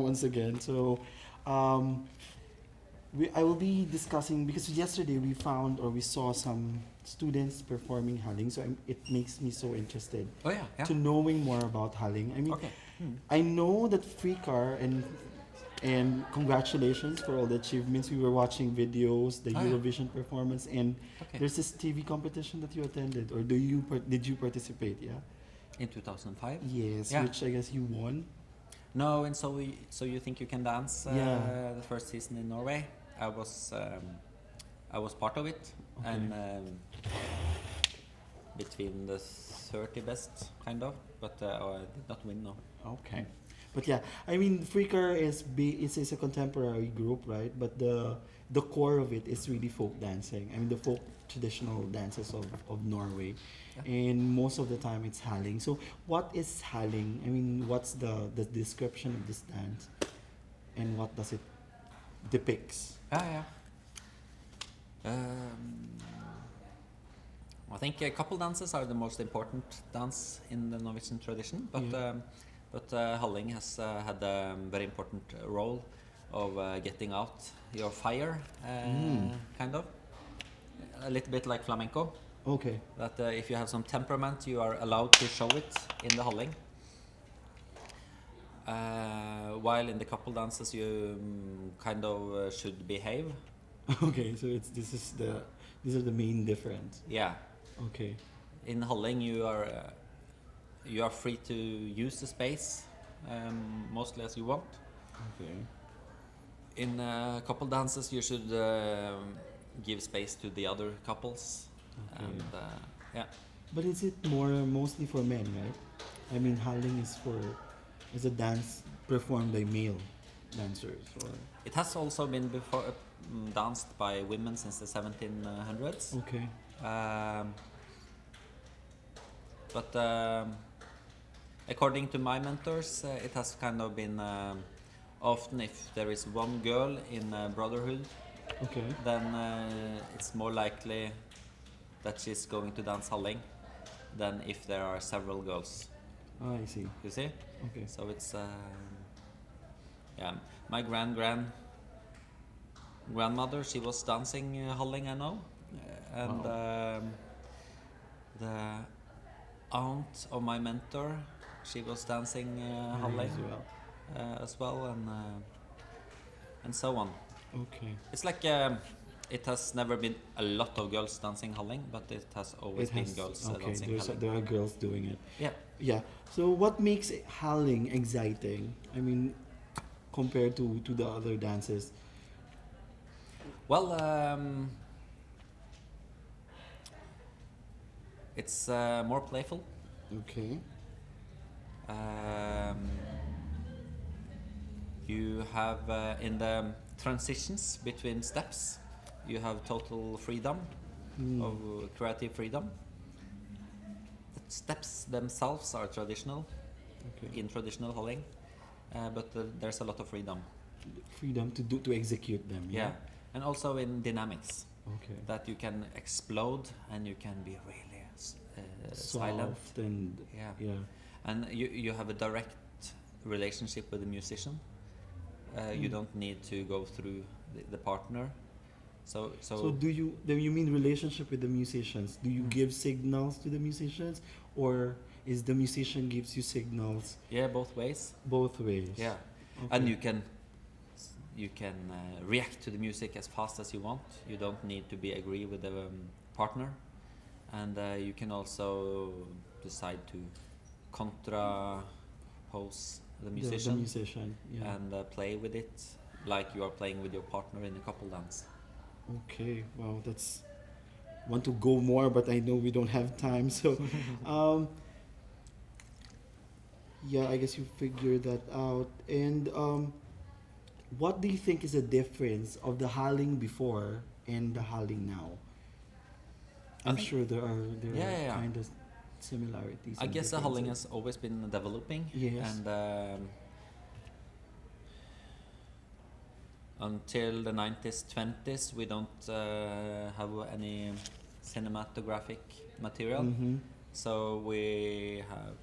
once again. Um, I will be discussing because yesterday we found or we saw some students performing Haling, so it makes me so interested Oh yeah, yeah. to knowing more about Haling. I mean, Okay. Hmm. I know that Freakar and congratulations for all the achievements. We were watching videos, the Oh yeah. Eurovision performance, and Okay. there's this TV competition that you attended, or did you participate? Yeah. In 2005. Yes, Yeah. which I guess you won. No, and so you think you can dance? Yeah. The first season in Norway, I was I was part of it, Okay. and between the 30 best, kind of, but I did not win. No. Okay. But yeah, I mean, Freaker is a contemporary group, right? But the core of it is really folk dancing. I mean, the folk traditional dances of Norway, Yeah. and most of the time it's Haling. So, what is Haling? I mean, what's the description of this dance, and what does it depicts? Yeah. Um, I think couple dances are the most important dance in the Norwegian tradition, but Yeah. Halling has had a very important role of getting out your fire, kind of, a little bit like flamenco. Okay. That if you have some temperament, you are allowed to show it in the Halling. While in the couple dances, you kind of should behave. Okay. So these are the main difference. Yeah. Okay. In Halling, you are free to use the space mostly as you want. Okay. In couple dances, you should give space to the other couples, Okay. and yeah, But is it mostly for men, right? I mean, Haling is a dance performed by male dancers, or it has also been before danced by women since the 1700s. okay, Um, but according to my mentors, it has kind of been often if there is one girl in a brotherhood, okay, then it's more likely that she's going to dance Halling than if there are several girls. I see. You see? Okay, So it's yeah. My grandmother, she was dancing Halling, I know, and the aunt of my mentor, she was dancing Halling as well. as well, and so on. Okay, It's like it has never been a lot of girls dancing Halling, but it has always been girls okay. dancing Halling. There are girls doing it. Yeah. Yeah. So what makes Haling exciting? I mean, compared to the other dances. Well, it's more playful. Okay. Um, you have in the transitions between steps, you have total freedom of creative freedom. The steps themselves are traditional Okay. in traditional Halling, but there's a lot of freedom. Freedom to execute them. Yeah, and also in dynamics, Okay. that you can explode and you can be really silent. Soft and Yeah. yeah. And you have a direct relationship with the musician. You don't need to go through the partner. So So do you mean relationship with the musicians? Do you give signals to the musicians, or is the musician gives you signals yeah, both ways. both ways? Yeah, Okay. and you can react to the music as fast as you want. You don't need to be agree with the partner, and you can also decide to contrapose the musician, The musician. Yeah. and play with it like you are playing with your partner in a couple dance. Okay. Wow. That's want to go more, but I know we don't have time. So, yeah. I guess you figured that out. And what do you think is the difference of the Haling before and the Haling now? I I'm think- sure there Yeah. are kind of similarities. I and guess the Halling differences. has always been developing, Yes. and until the 90s, 20s, we don't have any cinematographic material, Mm-hmm. so we have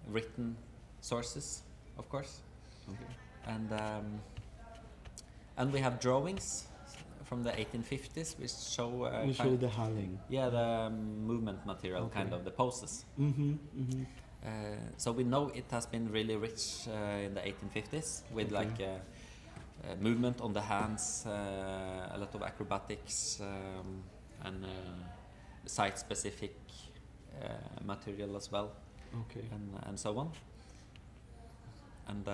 written sources, of course, Okay. and we have drawings from the 1850s which show We show the Halling. the movement material, Okay. kind of the poses. Mm-hmm. Mm-hmm. So we know it has been really rich in the 1850s with Okay. like movement on the hands, a lot of acrobatics, and site-specific material as well, Okay. and so on. And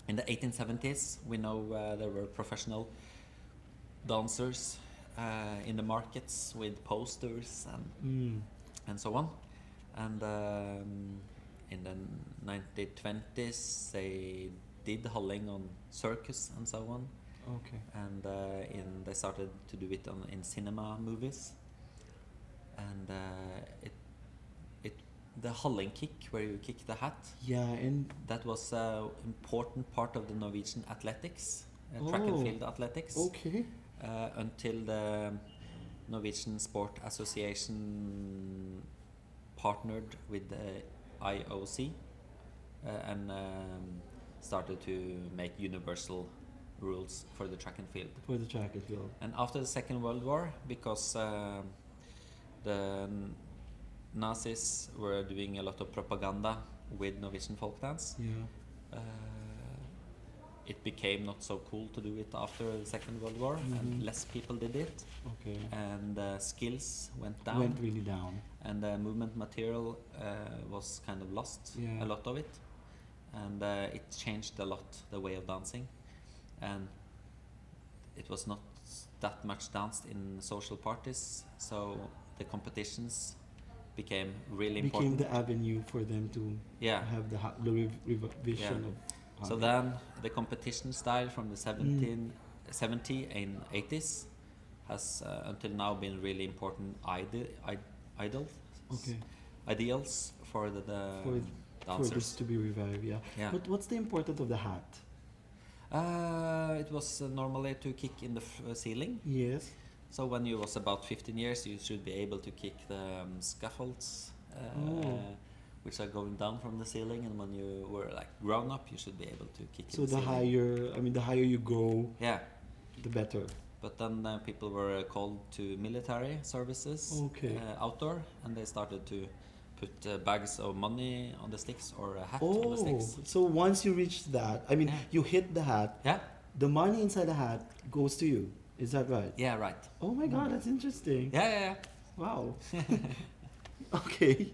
in the 1870s, we know there were professional dancers in the markets with posters and so on. And in the 1920s, they did Halling on circus and so on. Okay. And they started to do it in cinema movies. And the Halling kick, where you kick the hat, Yeah, and that was an important part of the Norwegian athletics, track and Oh. field athletics, okay. until the Norwegian Sport Association partnered with the IOC and started to make universal rules for the track and field. For the track and field. And after the Second World War, because the Nazis were doing a lot of propaganda with Norwegian folk dance, Yeah. it became not so cool to do it after the Second World War, and Mhm. less people did it, Okay. and skills went down, Went really down. and the movement material was kind of lost, Yeah. a lot of it, and it changed a lot the way of dancing, and it was not that much danced in social parties, so the competitions became really Became important. the avenue for them to Yeah. have the revision Yeah. of. So Halling. then the competition style from the 70 and 80s has until now been really important idols, Okay. ideals for the For dancers. this to be revived, yeah. Yeah. But what's the importance of the hat? It was normally to kick in the ceiling. Yes. So when you was about 15 years, you should be able to kick the scaffolds, Oh. which are going down from the ceiling. And when you were like grown up, you should be able to kick. So in the ceiling. higher you go, Yeah, the better. but then people were called to military services, Okay. outdoor, and they started to put bags of money on the sticks or a hat on the Oh, sticks. so once you reach that, I mean, Yeah. you hit the hat, Yeah, the money inside the hat goes to you. Is that right? yeah, right. Oh my God, that's interesting. Yeah, yeah, yeah. Wow. Okay.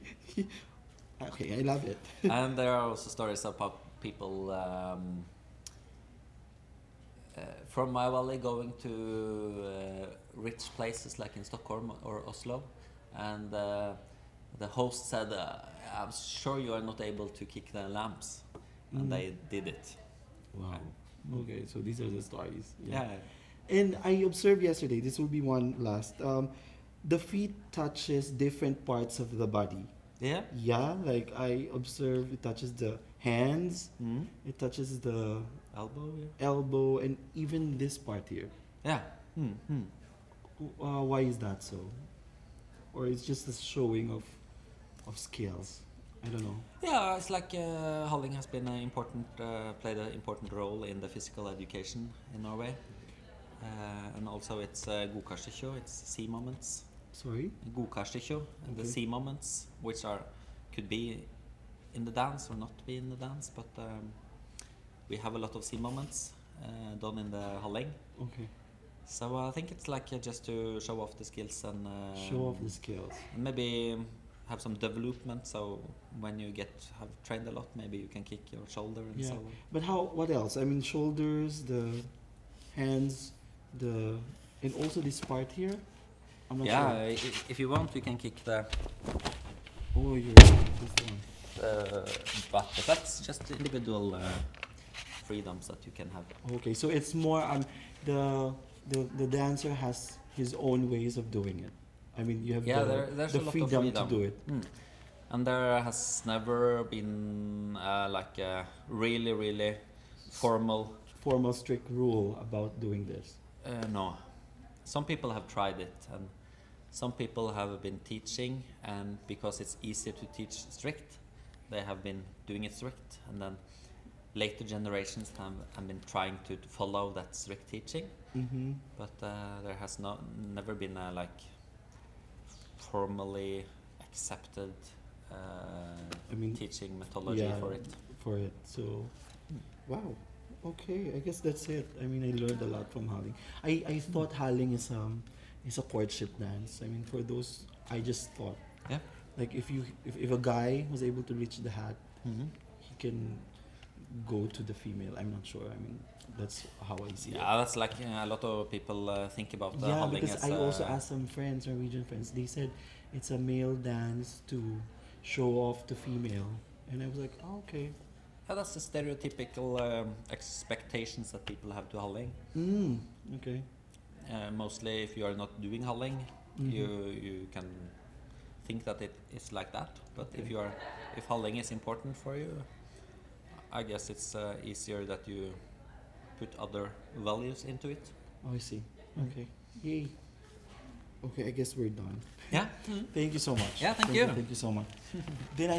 Okay, I love it. And there are also stories about people from my valley going to rich places like in Stockholm or Oslo, and the host said, "I'm sure you are not able to kick the lamps," and they did it. Wow. Okay, so these are the stories. Yeah, And I observed yesterday, this will be one last. The feet touches different parts of the body. yeah. Yeah, like I observed it touches the hands, Mm. it touches the Elbow. Yeah. elbow, and even this part here. Yeah. Why is that so? Or it's just a showing of skills? I don't know. Yeah, it's like Halling has been an important played an important role in the physical education in Norway, and also it's Godkarstikjo, it's sea moments. Sorry? Godkarstikjo, and the Okay. sea moments, which are could be in the dance or not be in the dance, but we have a lot of sea moments done in the Halling. Okay. So I think it's like just to show off the skills and Show off the skills. and maybe have some development. So when you have trained a lot, maybe you can kick your shoulder and Yeah. so on. But what else? I mean, shoulders, the hands, and also this part here. I'm not Yeah, sure. if you want, you can kick the Oh, you're right. This one. butt, but that's just individual freedoms that you can have. Okay, so it's more the dancer has his own ways of doing it. I mean, you have Yeah, the, there's the a lot freedom, of freedom to do it. And there has never been like a really, really formal. Formal, strict rule about doing this. No, some people have tried it, and some people have been teaching, and because it's easier to teach strict, they have been doing it strict, and then later generations have been trying to follow that strict teaching, Mm-hmm. but there has never been a like formally accepted I mean, teaching methodology yeah, for it. for it. So, wow. Okay, I guess that's it. I mean, I learned a lot from Haling. I thought Haling is a courtship dance. I mean, for those, I just thought Yeah. like if a guy was able to reach the hat, Mm-hmm. he can go to the female. I'm not sure. I mean, that's how I see it. Yeah, that's like a lot of people think about Yeah, Halling because as I also asked some friends, Norwegian friends. They said it's a male dance to show off the female, and I was like, oh, okay. yeah, that's the stereotypical expectations that people have to Halling. Okay. Mostly, if you are not doing Halling, Mhm. you can think that it is like that. But Okay. if Halling is important for you, I guess it's easier that you put other values into it. Oh, I see. Okay. Yay. Okay, I guess we're done. Yeah. Thank you so much. Yeah, thank you. Thank you so much. Then I